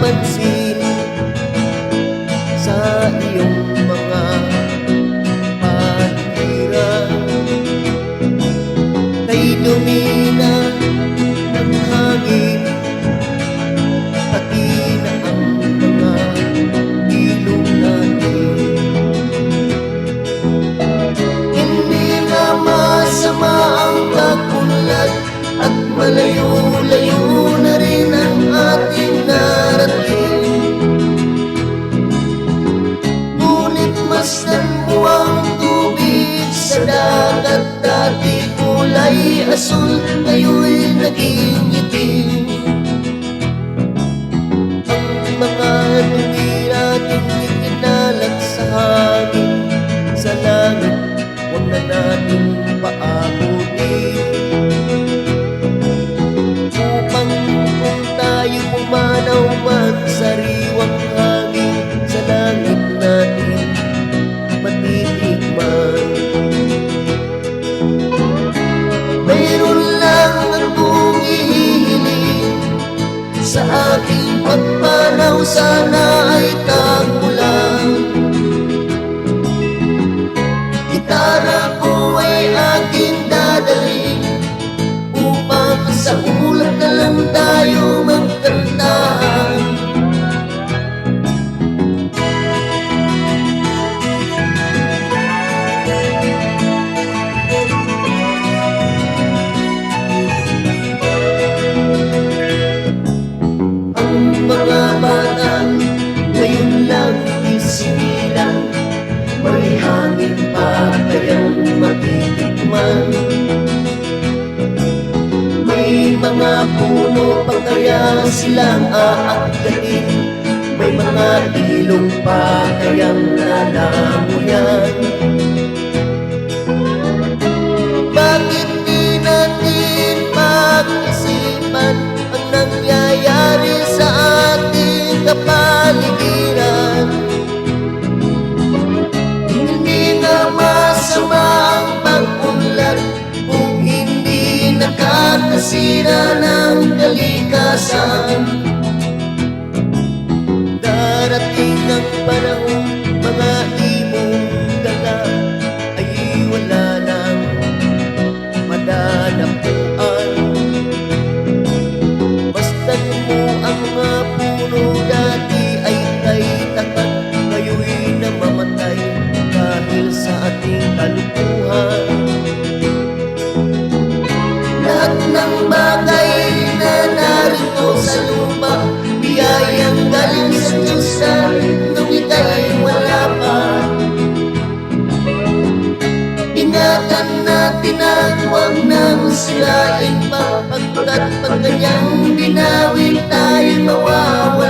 pansin sa iyong mga paligiran. Kay dumina ng hangin, pati na ang mga ilong natin. Hindi na masama ang pag-unlad at malayo-layo na rin ang ating narating. Ngunit masdan mo ang tubig sa dagat, dati kulay asul, ngayon'y naging itim. Ang mga dumi natin ikinalat sa hangin, sa langit huwag na natin paabutin. Upang kung tayo pumanaw man sariwang hangin, sa langit natin matitikman. Mayroon lang akong ihihiling sa aking pagpanaw, sana ay tagulan. Gitara ko ay aking dadalhin upang sa ulap na lang tayo magkantahan. Ang mga bata ngayon lang isilang, may hangin pa kayang matitikman. May mga puno pa kaya silang aakyatin, may mga ilong pa kayang lalamuyan. Bakit di natin pag-isipan ang nangyayari sa ating kapaligiran? Hindi nga masama ang pag-unlad kung hindi nakakasira ng kalikasan. Darating ang panahon, mga imong dala ay wala nang madadapuan. Basta't mo ang mga puno dati ay kay takat, ngayon'y namamatay dahil sa ating kalukuhan. Lahat ng bagay na narito sa lupa, biyayang galing sa Diyos namin nung ika'y wala pa. Ingatan natin at huwag nang sirain pa, pagkat pag kanyang binawin tayo mawawala.